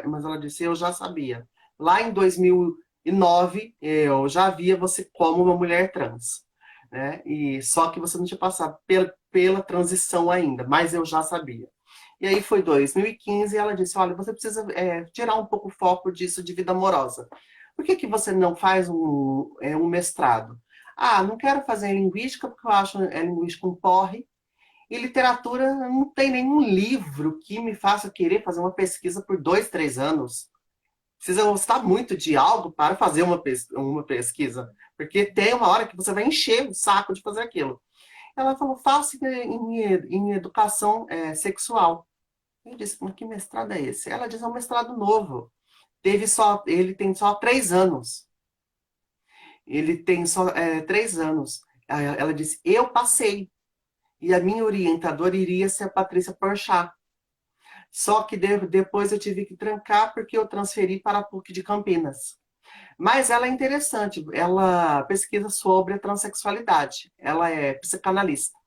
mas ela disse, eu já sabia. Lá em 2009, eu já via você como uma mulher trans, né? E só que você não tinha passado pela transição ainda, mas eu já sabia. E aí foi 2015 e ela disse, olha, você precisa tirar um pouco o foco disso de vida amorosa. Por que você não faz um mestrado? Não quero fazer linguística porque eu acho linguística um porre. E literatura, não tem nenhum livro que me faça querer fazer uma pesquisa por 2, 3 anos. Precisa gostar muito de algo para fazer uma pesquisa. Porque tem uma hora que você vai encher o saco de fazer aquilo. Ela falou, faça em educação sexual. Eu disse, mas que mestrado é esse? Ela disse, é um mestrado novo. Ele tem só 3 anos. Ele tem só 3 anos. Ela disse, eu passei. E a minha orientadora iria ser a Patrícia Porchat. Só que depois eu tive que trancar porque eu transferi para a PUC de Campinas. Mas ela é interessante, ela pesquisa sobre a transexualidade. Ela é psicanalista.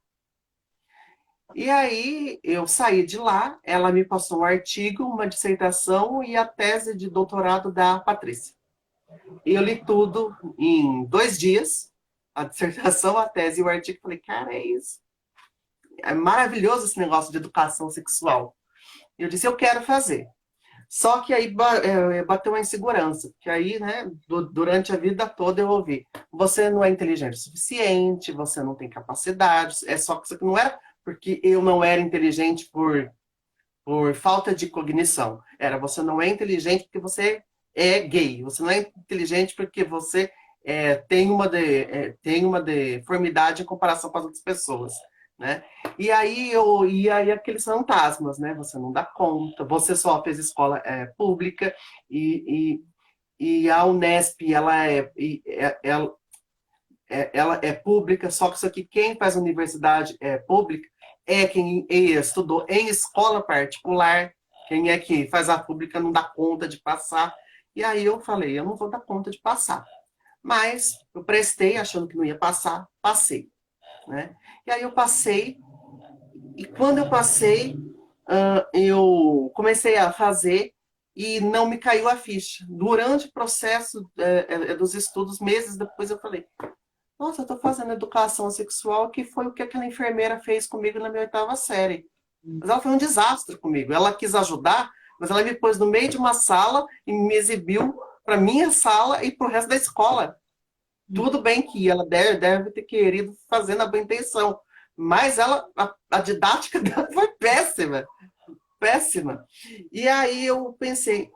E aí eu saí de lá, ela me passou um artigo, uma dissertação e a tese de doutorado da Patrícia. E eu li tudo em 2 dias, a dissertação, a tese e o artigo. Falei, cara, é isso. É maravilhoso esse negócio de educação sexual. Eu disse, eu quero fazer. Só que aí bateu uma insegurança, porque aí, né, durante a vida toda eu ouvi, você não é inteligente o suficiente, você não tem capacidade, só que isso não era porque eu não era inteligente por falta de cognição. Era, você não é inteligente porque você é gay, você não é inteligente porque você tem uma deformidade em comparação com as outras pessoas. Né? E aí aqueles fantasmas, né? Você não dá conta, você só fez escola pública e a Unesp ela é pública, só que isso aqui quem faz universidade pública é quem estudou em escola particular, quem é que faz a pública não dá conta de passar. E aí eu falei, eu não vou dar conta de passar. Mas eu prestei, achando que não ia passar, passei. Né? E aí eu passei, e quando eu passei, eu comecei a fazer e não me caiu a ficha. Durante o processo dos estudos, meses depois, eu falei, nossa, eu estou fazendo educação sexual, que foi o que aquela enfermeira fez comigo na minha 8ª série. Mas ela foi um desastre comigo. Ela quis ajudar, mas ela me pôs no meio de uma sala e me exibiu para minha sala e para o resto da escola. Tudo bem que ela deve ter querido fazer na boa intenção, mas a didática dela foi péssima, péssima. E aí eu pensei,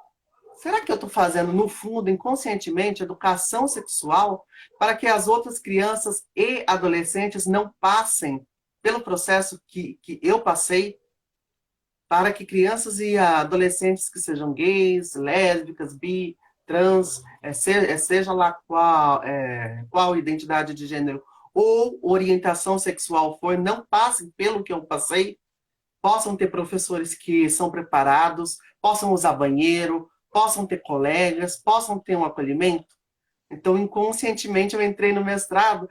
será que eu estou fazendo, no fundo, inconscientemente, educação sexual para que as outras crianças e adolescentes não passem pelo processo que eu passei, para que crianças e adolescentes que sejam gays, lésbicas, bi, trans, seja lá qual identidade de gênero ou orientação sexual for, não passem pelo que eu passei, possam ter professores que são preparados, possam usar banheiro, possam ter colegas, possam ter um acolhimento. Então, inconscientemente, eu entrei no mestrado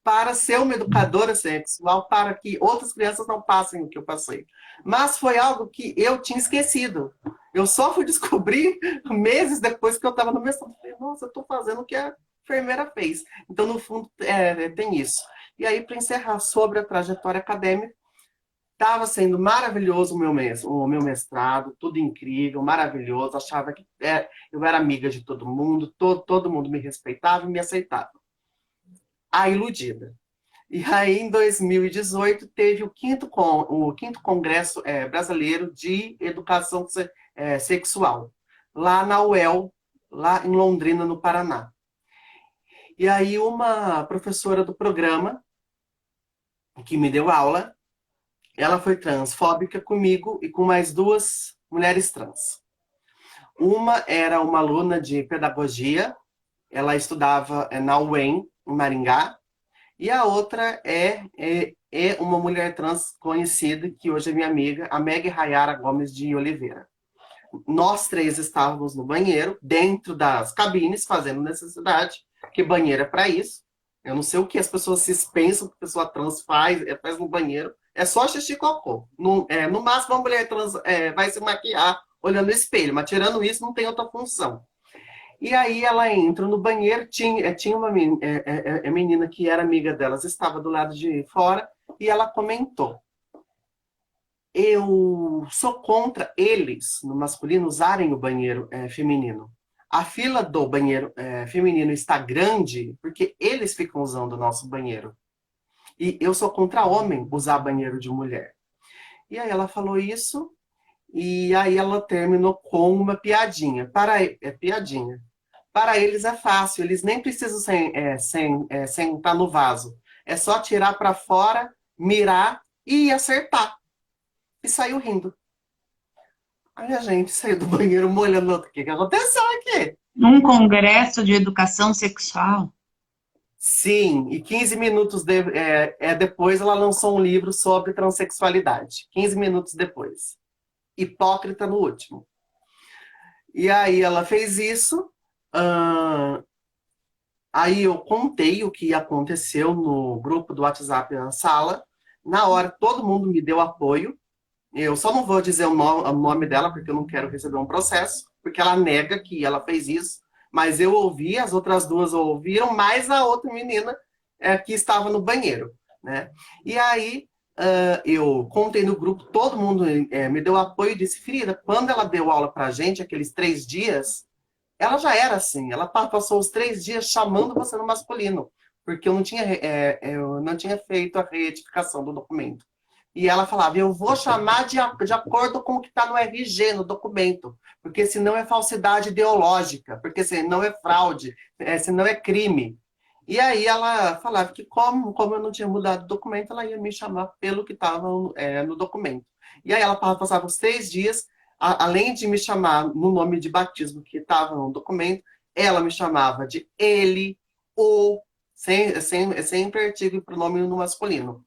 para ser uma educadora sexual, para que outras crianças não passem o que eu passei. Mas foi algo que eu tinha esquecido. Eu só fui descobrir meses depois que eu estava no mestrado. Falei, nossa, eu estou fazendo o que a enfermeira fez. Então, no fundo, tem isso. E aí, para encerrar sobre a trajetória acadêmica, estava sendo maravilhoso o meu mestrado, tudo incrível, maravilhoso. Achava que eu era amiga de todo mundo, todo mundo me respeitava e me aceitava. A iludida. E aí, em 2018, teve o quinto Congresso Brasileiro de Educação Sexual, lá na UEL, lá em Londrina, no Paraná. E aí, uma professora do programa, que me deu aula, ela foi transfóbica comigo e com mais 2 mulheres trans. Uma era uma aluna de pedagogia, ela estudava na UEM, em Maringá, e a outra é uma mulher trans conhecida, que hoje é minha amiga, a Meg Rayara Gomes de Oliveira. Nós 3 estávamos no banheiro, dentro das cabines, fazendo necessidade, que banheiro é para isso. Eu não sei o que as pessoas pensam que a pessoa trans faz no banheiro. É só xixi e cocô. No máximo, uma mulher trans vai se maquiar olhando no espelho, mas tirando isso, não tem outra função. E aí ela entra no banheiro, tinha uma menina que era amiga delas, estava do lado de fora, e ela comentou, eu sou contra eles, no masculino, usarem o banheiro feminino. A fila do banheiro feminino está grande porque eles ficam usando o nosso banheiro. E eu sou contra homem usar banheiro de mulher. E aí ela falou isso, e aí ela terminou com uma piadinha. Piadinha. Para eles é fácil, eles nem precisam sentar no vaso. É só tirar para fora, mirar e acertar. E saiu rindo. Aí a gente saiu do banheiro molhando. O que aconteceu aqui? Um congresso de educação sexual. Sim, e 15 minutos depois ela lançou um livro sobre transexualidade. 15 minutos depois. Hipócrita no último. E aí ela fez isso. Aí eu contei o que aconteceu no grupo do WhatsApp na sala. Na hora, todo mundo me deu apoio. Eu só não vou dizer o nome dela, porque eu não quero receber um processo, porque ela nega que ela fez isso. Mas eu ouvi, as outras 2 ouviram, mais a outra menina que estava no banheiro. Né? E aí eu contei no grupo, todo mundo me deu apoio e disse, Frida, quando ela deu aula pra gente, aqueles 3 dias, ela já era assim, ela passou os 3 dias chamando você no masculino, porque eu não tinha feito a retificação do documento. E ela falava, eu vou chamar de acordo com o que está no RG, no documento, porque senão é falsidade ideológica, porque senão é fraude, senão é crime. E aí ela falava que como eu não tinha mudado o documento, ela ia me chamar pelo que estava no documento. E aí ela passava os 3 dias, além de me chamar no nome de batismo que estava no documento, ela me chamava de ele, ou, sempre artigo e pronome no masculino.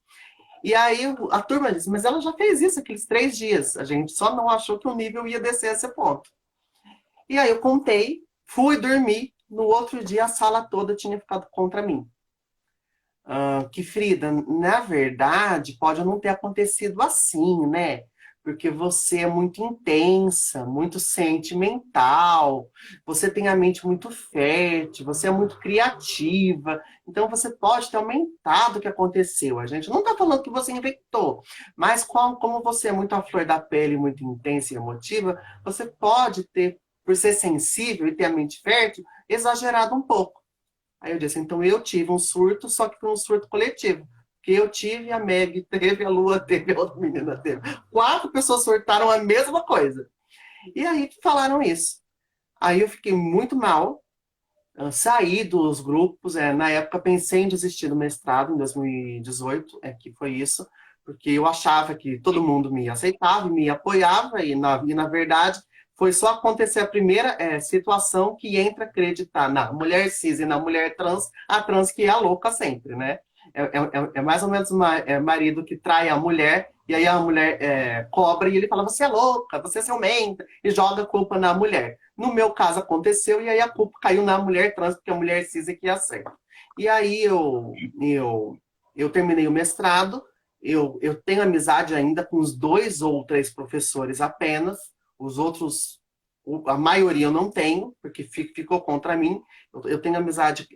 E aí a turma disse, mas ela já fez isso aqueles 3 dias. A gente só não achou que o nível ia descer a esse ponto. E aí eu contei, fui dormir. No outro dia a sala toda tinha ficado contra mim. Que Frida, na verdade, pode não ter acontecido assim, né? Porque você é muito intensa, muito sentimental, você tem a mente muito fértil, você é muito criativa, então você pode ter aumentado o que aconteceu. A gente não está falando que você inventou, mas como você é muito à flor da pele, muito intensa e emotiva, você pode ter, por ser sensível e ter a mente fértil, exagerado um pouco. Aí eu disse, então eu tive um surto, só que foi um surto coletivo. Que eu tive, a Meg teve, a Lua teve, a outra menina teve. 4 pessoas surtaram a mesma coisa. E aí falaram isso. Aí eu fiquei muito mal, saí dos grupos. Na época pensei em desistir do mestrado, em 2018, que foi isso, porque eu achava que todo mundo me aceitava, me apoiava, e na verdade foi só acontecer a primeira situação que entra acreditar na mulher cis e na mulher trans, a trans que é a louca sempre, né? É mais ou menos marido que trai a mulher, e aí a mulher cobra, e ele fala, você é louca, você é ciumenta, e joga a culpa na mulher. No meu caso aconteceu, e aí a culpa caiu na mulher trans, porque a mulher cis é que ia certo. E aí eu terminei o mestrado, eu tenho amizade ainda com os 2 ou 3 professores apenas, os outros, a maioria eu não tenho, porque ficou contra mim. Eu tenho amizade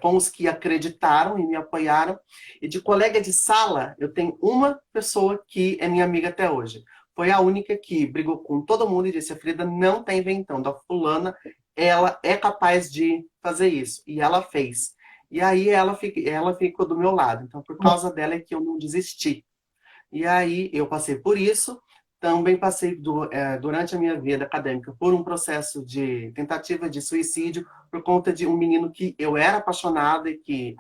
com os que acreditaram e me apoiaram. E de colega de sala, eu tenho uma pessoa que é minha amiga até hoje. Foi a única que brigou com todo mundo e disse, a Frida não tá inventando, a fulana, ela é capaz de fazer isso. E ela fez. E aí ela ficou do meu lado. Então, por causa dela é que eu não desisti. E aí eu passei por isso. Também passei durante a minha vida acadêmica por um processo de tentativa de suicídio por conta de um menino que eu era apaixonada e que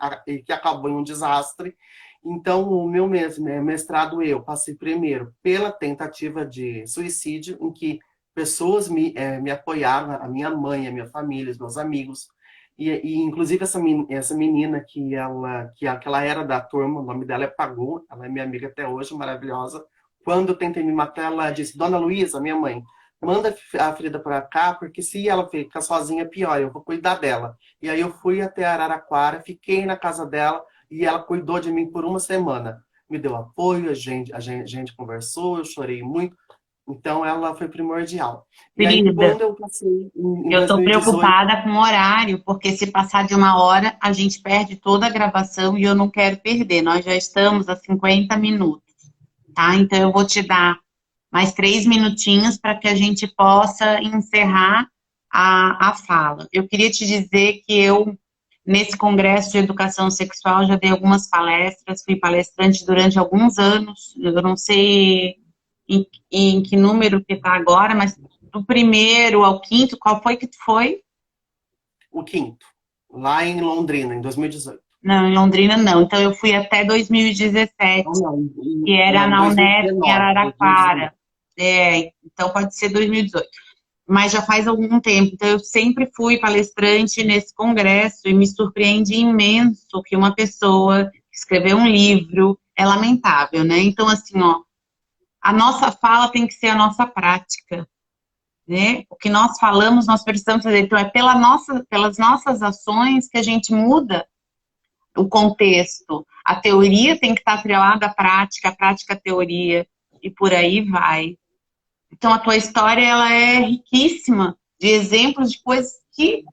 acabou em um desastre. Então, o meu mestrado eu passei primeiro pela tentativa de suicídio, em que pessoas me apoiaram, a minha mãe, a minha família, os meus amigos. E inclusive essa menina que ela era da turma, o nome dela é Pagu, ela é minha amiga até hoje, maravilhosa. Quando eu tentei me matar, ela disse, Dona Luísa, minha mãe, manda a Frida para cá, porque se ela ficar sozinha, pior, eu vou cuidar dela. E aí eu fui até Araraquara, fiquei na casa dela, e ela cuidou de mim por uma semana. Me deu apoio, a gente conversou, eu chorei muito. Então ela foi primordial. E aí Querida, quando eu passei em eu estou 2018, preocupada com o horário, porque se passar de 1 hora, a gente perde toda a gravação e eu não quero perder. Nós já estamos a 50 minutos, tá? Então eu vou te dar mais 3 minutinhos para que a gente possa encerrar a fala. Eu queria te dizer que eu, nesse congresso de educação sexual, já dei algumas palestras, fui palestrante durante alguns anos, eu não sei em que número que está agora, mas do primeiro ao quinto, qual foi que tu foi? o quinto, lá em Londrina, em 2018. Não, em Londrina não. Então eu fui até 2017, Não, não, que era não, na Unesp em 2019, 2019. Araraquara. Então pode ser 2018. Mas já faz algum tempo. Então eu sempre fui palestrante nesse congresso e me surpreende imenso que uma pessoa escreveu um livro é lamentável, né? Então assim, ó, a nossa fala tem que ser a nossa prática, né? O que nós falamos, nós precisamos fazer. Então, é pelas nossas ações que a gente muda o contexto. A teoria tem que estar atrelada à prática, a prática à teoria, e por aí vai. Então, a tua história, ela é riquíssima de exemplos de coisas que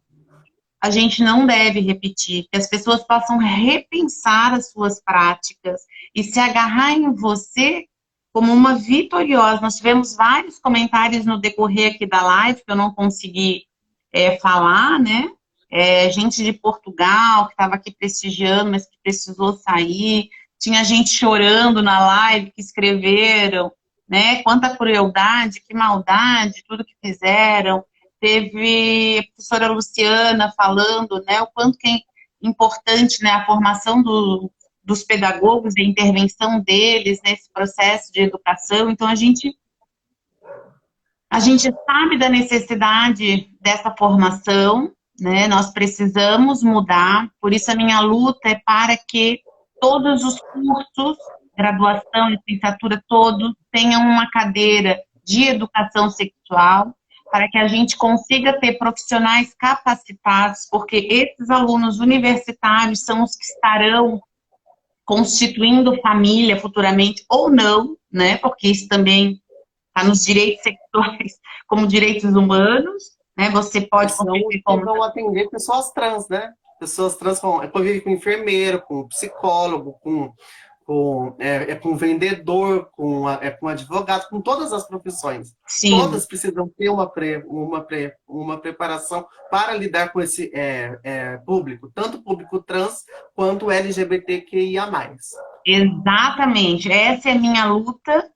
a gente não deve repetir, que as pessoas possam repensar as suas práticas e se agarrar em você como uma vitoriosa. Nós tivemos vários comentários no decorrer aqui da live, que eu não consegui falar, né? Gente de Portugal, que estava aqui prestigiando, mas que precisou sair. Tinha gente chorando na live, que escreveram, né? Quanta crueldade, que maldade, tudo que fizeram. Teve a professora Luciana falando, né, o quanto que é importante, né, a formação dos pedagogos e a intervenção deles nesse processo de educação. Então, a gente sabe da necessidade dessa formação, né, nós precisamos mudar, por isso a minha luta é para que todos os cursos graduação, licenciatura, todos tenham uma cadeira de educação sexual, para que a gente consiga ter profissionais capacitados, porque esses alunos universitários são os que estarão constituindo família futuramente, ou não, né? Porque isso também está nos direitos sexuais como direitos humanos, né? Você pode constituir como... vão atender pessoas trans, né? Pessoas trans convivem com enfermeiro, com psicólogo, com vendedor, com advogado, com todas as profissões. Sim. Todas precisam ter uma preparação para lidar com esse público, tanto público trans quanto LGBTQIA+. Exatamente, essa é a minha luta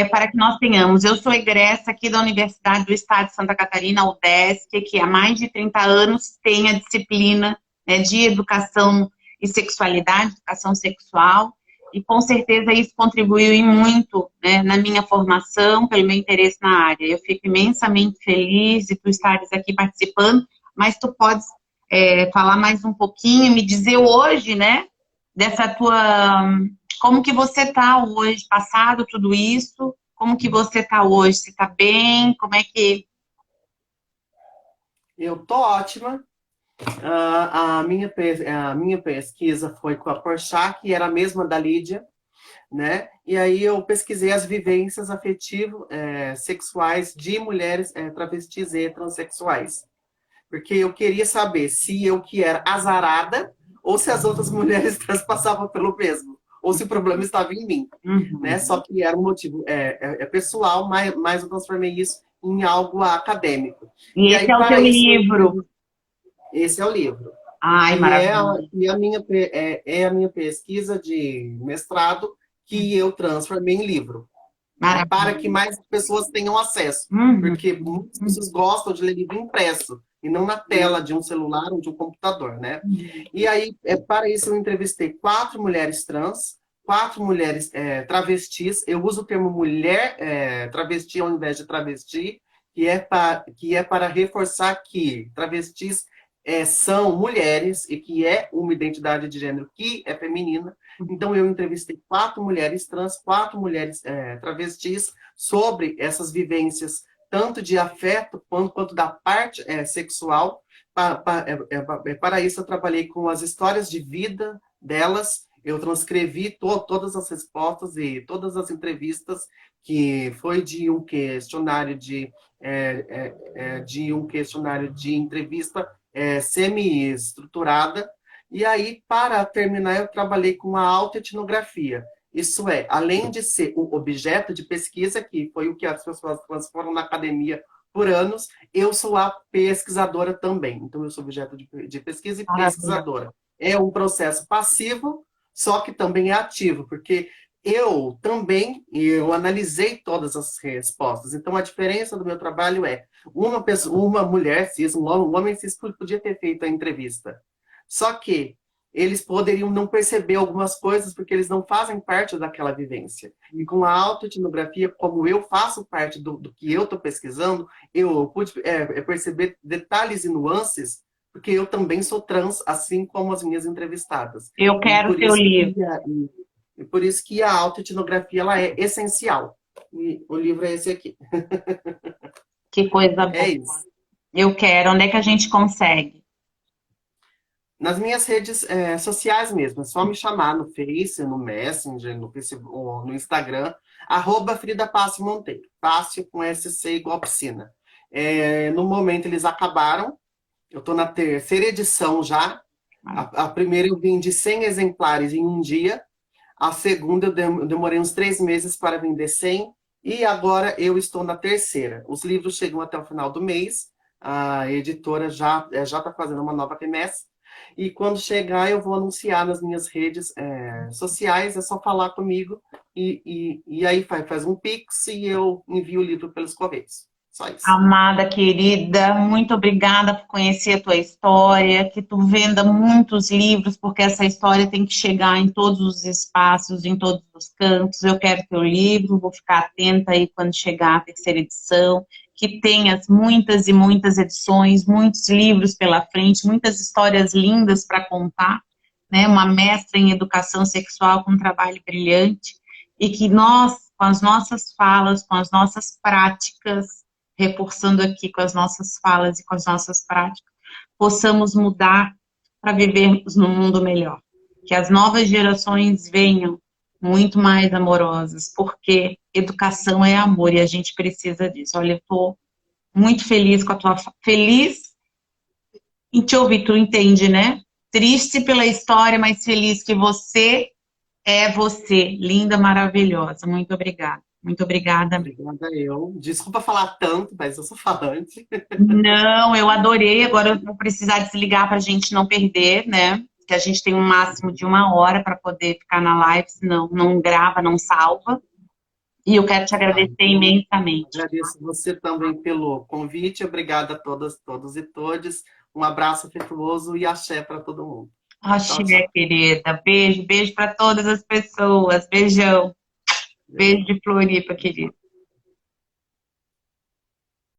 para que nós tenhamos. Eu sou egressa aqui da Universidade do Estado de Santa Catarina, a UDESC, que há mais de 30 anos tem a disciplina, né, de educação e sexualidade, educação sexual, e com certeza isso contribuiu em muito, né, na minha formação, pelo meu interesse na área. Eu fico imensamente feliz de tu estares aqui participando, mas tu podes falar mais um pouquinho, me dizer hoje, né, dessa tua... Como que você está hoje, passado tudo isso, como que você está hoje? Você está bem? Como é que... Eu tô ótima. A minha pesquisa foi com a Porchat, que era a mesma da Lídia, né? E aí eu pesquisei as vivências afetivas sexuais de mulheres travestis e transexuais. Porque eu queria saber se eu que era azarada ou se as outras mulheres trans passavam pelo mesmo, ou se o problema estava em mim, né? Só que era um motivo pessoal, mas eu transformei isso em algo acadêmico. E esse é o teu livro. Esse é o livro. Ai, maravilha. E a minha pesquisa de mestrado que eu transformei em livro. Maravilha. Para que mais pessoas tenham acesso. Porque muitas pessoas gostam de ler livro impresso e não na tela de um celular ou de um computador, né? E aí, para isso, eu entrevistei 4 mulheres trans, 4 mulheres travestis. Eu uso o termo mulher travesti ao invés de travesti, que é para reforçar que travestis são mulheres e que é uma identidade de gênero que é feminina. Então, eu entrevistei 4 mulheres trans, 4 mulheres travestis sobre essas vivências, tanto de afeto quanto da parte sexual. Para isso, eu trabalhei com as histórias de vida delas. Eu transcrevi todas as respostas e todas as entrevistas, que foi de um questionário de entrevista semi-estruturada. E aí, para terminar, eu trabalhei com a autoetnografia. Isso é, além de ser o objeto de pesquisa, que foi o que as pessoas foram na academia por anos, eu sou a pesquisadora também. Então, eu sou objeto de pesquisa e pesquisadora. É um processo passivo, só que também é ativo, porque eu analisei todas as respostas. Então, a diferença do meu trabalho é uma mulher cis, um homem cis podia ter feito a entrevista. Só que eles poderiam não perceber algumas coisas porque eles não fazem parte daquela vivência. E com a autoetnografia, como eu faço parte do que eu estou pesquisando, eu pude perceber detalhes e nuances, porque eu também sou trans, assim como as minhas entrevistadas. Eu quero o teu livro. E por isso que a autoetnografia ela é essencial. E o livro é esse aqui. Que coisa boa. É isso. Eu quero. Onde é que a gente consegue? Nas minhas redes sociais mesmo. É só me chamar no Face, no Messenger, no Facebook, ou no Instagram. @Frida Pássio Monteiro. Pássio com SC igual piscina. No momento eles acabaram. Eu estou na 3ª edição já. A primeira eu vendi 100 exemplares em um dia. A segunda eu demorei uns 3 meses para vender 100. E agora eu estou na 3ª. Os livros chegam até o final do mês. A editora já está fazendo uma nova remessa. E quando chegar, eu vou anunciar nas minhas redes sociais. É só falar comigo. E aí faz um Pix e eu envio o livro pelos correios. Só isso. Amada, querida, muito obrigada por conhecer a tua história, que tu venda muitos livros, porque essa história tem que chegar em todos os espaços, em todos os cantos. Eu quero teu livro, vou ficar atenta aí quando chegar a 3ª edição, que tenhas muitas e muitas edições, muitos livros pela frente, muitas histórias lindas para contar, né, uma mestra em educação sexual com um trabalho brilhante, e que nós, com as nossas falas, com as nossas práticas, reforçando aqui com as nossas falas e com as nossas práticas, possamos mudar para vivermos num mundo melhor. Que as novas gerações venham muito mais amorosas, porque educação é amor e a gente precisa disso. Olha, eu estou muito feliz com a tua... Feliz em te ouvir, tu entende, né? Triste pela história, mas feliz que você é você. Linda, maravilhosa. Muito obrigada. Muito obrigada. Obrigada, eu. Desculpa falar tanto, mas eu sou falante. Não, eu adorei. Agora eu vou precisar desligar para a gente não perder, né? Que a gente tem um máximo de 1 hora para poder ficar na live, senão não grava, não salva. E eu quero te agradecer imensamente. Agradeço você também pelo convite. Obrigada a todas, todos e todes. Um abraço afetuoso e axé para todo mundo. Axé, Tchau, tchau. querida. Beijo, beijo para todas as pessoas. Beijão. Beijo de Floripa, querida.